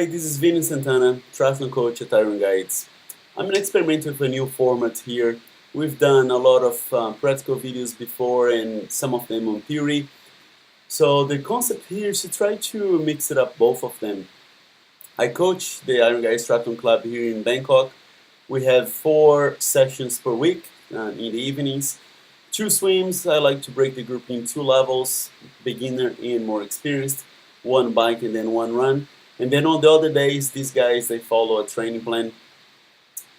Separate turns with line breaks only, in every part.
Hi, this is Vinny Santana, triathlon coach at Iron Guides. I'm experimenting with a new format here. We've done a lot of practical videos before and some of them on theory. So the concept here is to try to mix it up, both of them. I coach the Iron Guides Triathlon Club here in Bangkok. We have 4 sessions per week in the evenings. 2 swims. I like to break the group in 2 levels, beginner and more experienced. 1 bike and then 1 run. And then on the other days, these guys, they follow a training plan.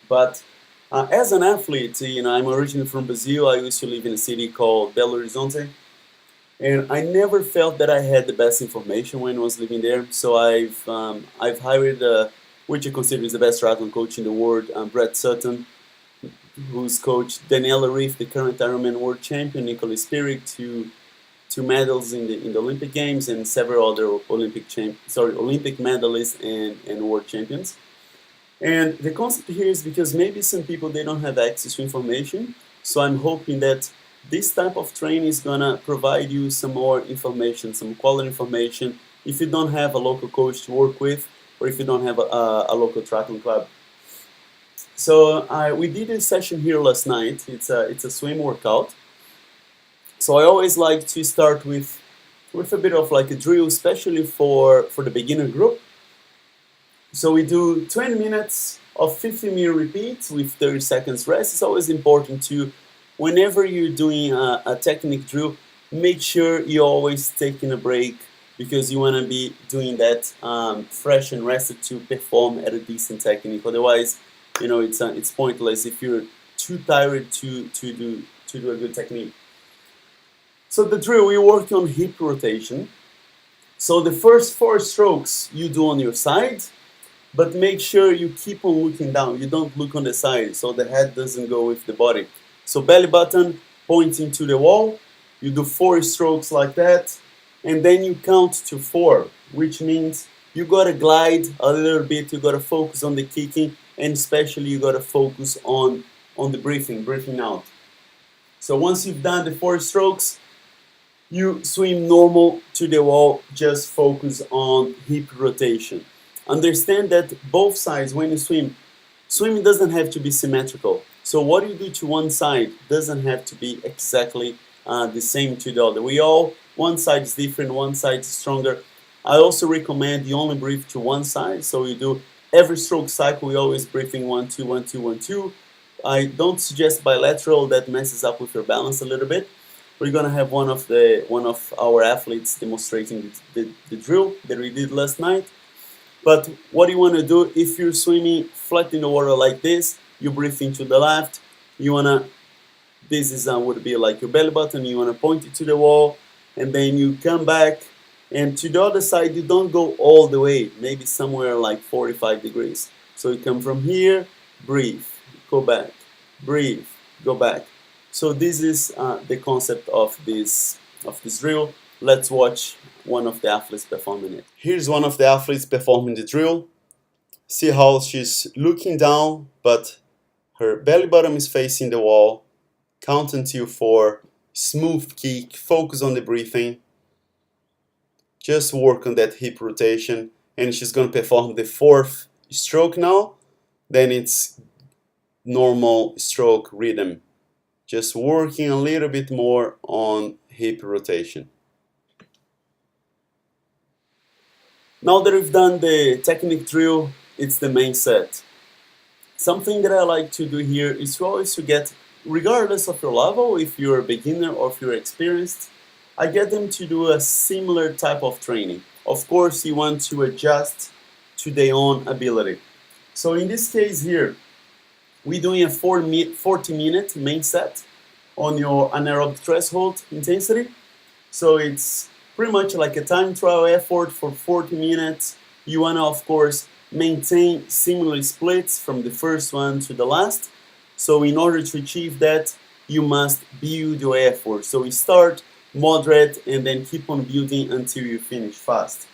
But as an athlete, I'm originally from Brazil. I used to live in a city called Belo Horizonte. And I never felt that I had the best information when I was living there. So I've hired, which I consider is the best triathlon coach in the world, Brett Sutton, who's coached Daniela Reef, the current Ironman world champion, Nicholas Spirig, two medals in the Olympic Games, and several other Olympic medalists and world champions. And the concept here is because maybe some people, they don't have access to information. So I'm hoping that this type of training is gonna provide you some more information, some quality information, if you don't have a local coach to work with, or if you don't have a local triathlon club. So we did a session here last night. It's a swim workout. So I always like to start with a bit of like a drill, especially for the beginner group. So we do 20 minutes of 15-minute repeats with 30 seconds rest. It's always important to, whenever you're doing a technique drill, make sure you're always taking a break, because you want to be doing that fresh and rested to perform at a decent technique. Otherwise, it's pointless if you're too tired to do a good technique. So the drill, we work on hip rotation. So the first 4 strokes you do on your side, but make sure you keep on looking down. You don't look on the side, so the head doesn't go with the body. So belly button pointing to the wall. You do 4 strokes like that, and then you count to 4, which means you gotta glide a little bit. You gotta focus on the kicking, and especially you gotta focus on the breathing out. So once you've done the 4 strokes, you swim normal to the wall, just focus on hip rotation. Understand that both sides, when you swim, swimming doesn't have to be symmetrical. So what you do to one side doesn't have to be exactly the same to the other. One side is different, one side is stronger. I also recommend you only breathe to one side. So you do every stroke cycle, we always breathing 1, 2, 1, 2, 1, 2. I don't suggest bilateral, that messes up with your balance a little bit. We're gonna have one of our athletes demonstrating the drill that we did last night. But what you want to do, if you're swimming flat in the water like this, you breathe into the left. This is would be like your belly button. You wanna point it to the wall, and then you come back. And to the other side, you don't go all the way. Maybe somewhere like 45 degrees. So you come from here, breathe, go back, breathe, go back. So this is the concept of this drill. Let's watch one of the athletes performing it. Here's one of the athletes performing the drill. See how she's looking down, but her belly button is facing the wall. Count until 4. Smooth kick. Focus on the breathing. Just work on that hip rotation. And she's going to perform the 4th stroke now. Then it's normal stroke rhythm. Just working a little bit more on hip rotation. Now that we've done the technique drill, it's the main set. Something that I like to do here is to get, regardless of your level, if you're a beginner or if you're experienced, I get them to do a similar type of training. Of course, you want to adjust to their own ability. So in this case here, we're doing a 40-minute main set on your anaerobic threshold intensity. So it's pretty much like a time trial effort for 40 minutes. You want to, of course, maintain similar splits from the first one to the last. So in order to achieve that, you must build your effort. So we start moderate and then keep on building until you finish fast.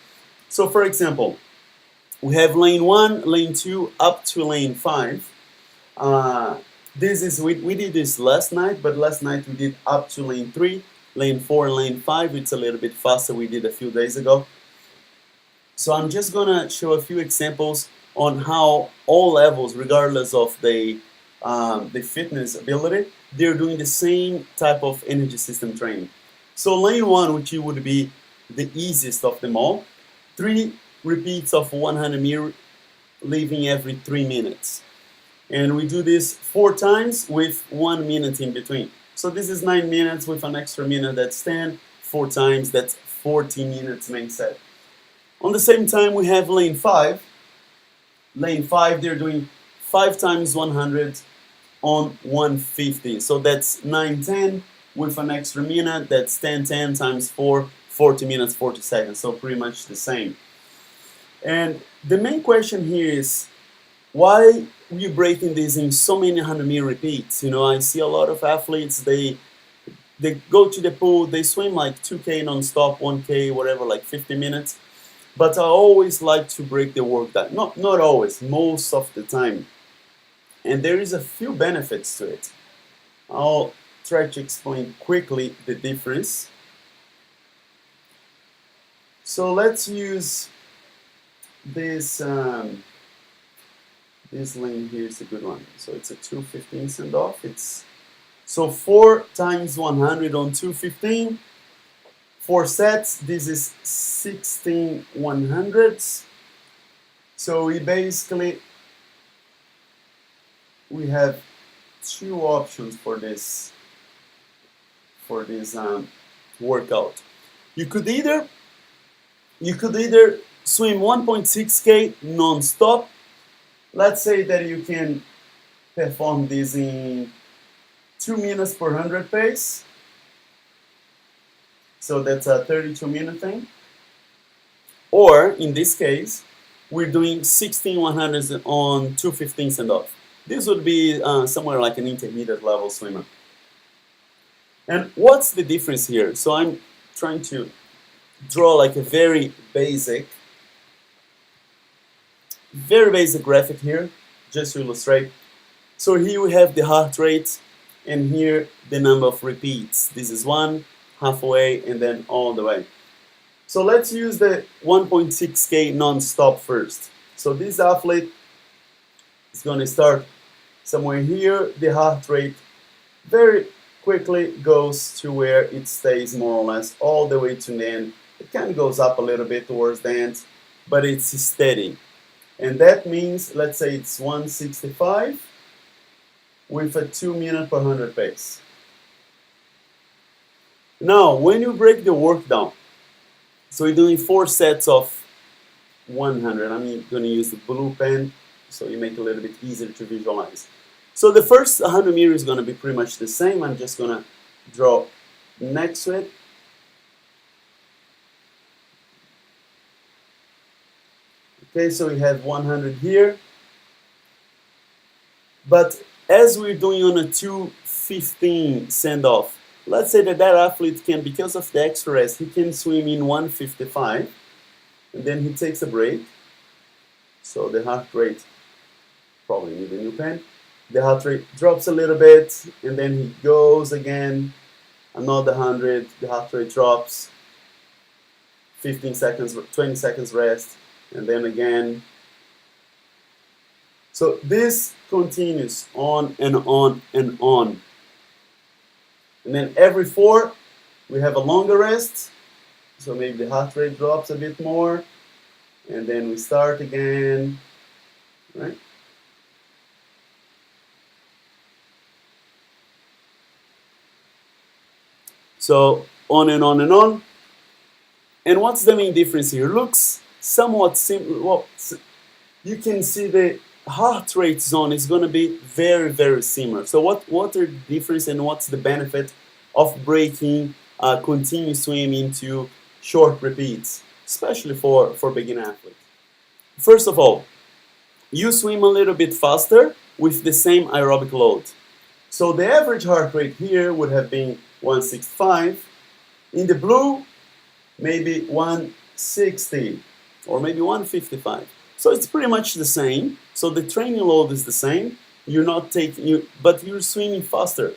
So for example, we have lane 1, lane 2, up to lane 5. We did this last night, but last night we did up to lane 3, lane 4, and lane 5. It's a little bit faster. We did a few days ago. So I'm just gonna show a few examples on how all levels, regardless of the fitness ability, they're doing the same type of energy system training. So lane one, which would be the easiest of them all, 3 repeats of 100 meter, leaving every 3 minutes. And we do this 4 times with 1 minute in between. So this is 9 minutes with an extra minute, that's 10. 4 times, that's 40 minutes main set. On the same time, we have lane 5. Lane 5, they're doing 5 times 100 on 150. So that's 910 with an extra minute. That's 10 times 4, 40 minutes, 40 seconds. So pretty much the same. And the main question here is, why are you breaking this in so many 100-meter repeats? You know, I see a lot of athletes, they go to the pool, they swim like 2K non-stop, 1K, whatever, like 50 minutes. But I always like to break the work down. Not always, most of the time. And there is a few benefits to it. I'll try to explain quickly the difference. So let's use this this lane here is a good one. So it's a 215 send off. So 4 times 100 on 215. 4 sets. This is 16 100s. So we have 2 options for this workout. You could either swim 1.6K non-stop. Let's say that you can perform this in 2 minutes per 100 pace. So that's a 32-minute thing. Or in this case, we're doing 16 100s on 215 send off. This would be somewhere like an intermediate level swimmer. And what's the difference here? So I'm trying to draw like a very basic graphic here, just to illustrate. So here we have the heart rate, and here the number of repeats. This is 1, halfway, and then all the way. So let's use the 1.6K non-stop first. So this athlete is going to start somewhere here. The heart rate very quickly goes to where it stays more or less all the way to the end. It kind of goes up a little bit towards the end, but it's steady. And that means, let's say it's 165 with a 2 minute per 100 pace. Now, when you break the work down, so you're doing 4 sets of 100. I'm going to use the blue pen so you make it a little bit easier to visualize. So the first 100 meters is going to be pretty much the same. I'm just going to draw next to it. Okay, so we have 100 here. But as we're doing on a 215 send-off, let's say that athlete can, because of the extra rest, he can swim in 155, and then he takes a break. So the heart rate, probably need a new pen. The heart rate drops a little bit, and then he goes again, another 100, the heart rate drops, 15 seconds, 20 seconds rest, and then again. So this continues on and on and on. And then every 4, we have a longer rest. So maybe the heart rate drops a bit more. And then we start again, right? So on and on and on. And what's the main difference here? Looks somewhat similar. Well, you can see the heart rate zone is going to be very, very similar. So what are the difference and what's the benefit of breaking continuous swim into short repeats, especially for beginner athletes? First of all, you swim a little bit faster with the same aerobic load. So the average heart rate here would have been 165. In the blue, maybe 160 or maybe 155. So it's pretty much the same. So the training load is the same. You're not taking, but you're swimming faster.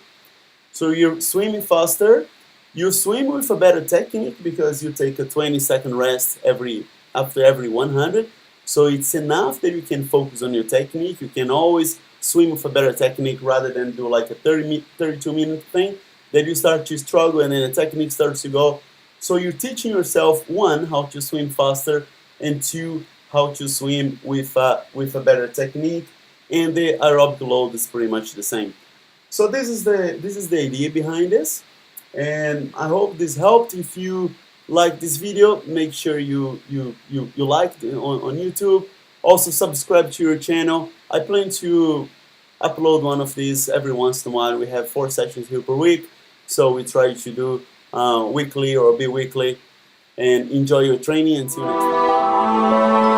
So you're swimming faster. You swim with a better technique because you take a 20-second rest every after every 100. So it's enough that you can focus on your technique. You can always swim with a better technique rather than do like a 32-minute thing that you start to struggle and then the technique starts to go. So you're teaching yourself, one, how to swim faster, and two, how to swim with a better technique, and the aerobic load is pretty much the same. So this is the idea behind this, and I hope this helped. If you like this video, make sure you like it on YouTube. Also subscribe to your channel. I plan to upload one of these every once in a while. We have 4 sessions here per week, so we try to do weekly or bi-weekly. And enjoy your training, and see you next time.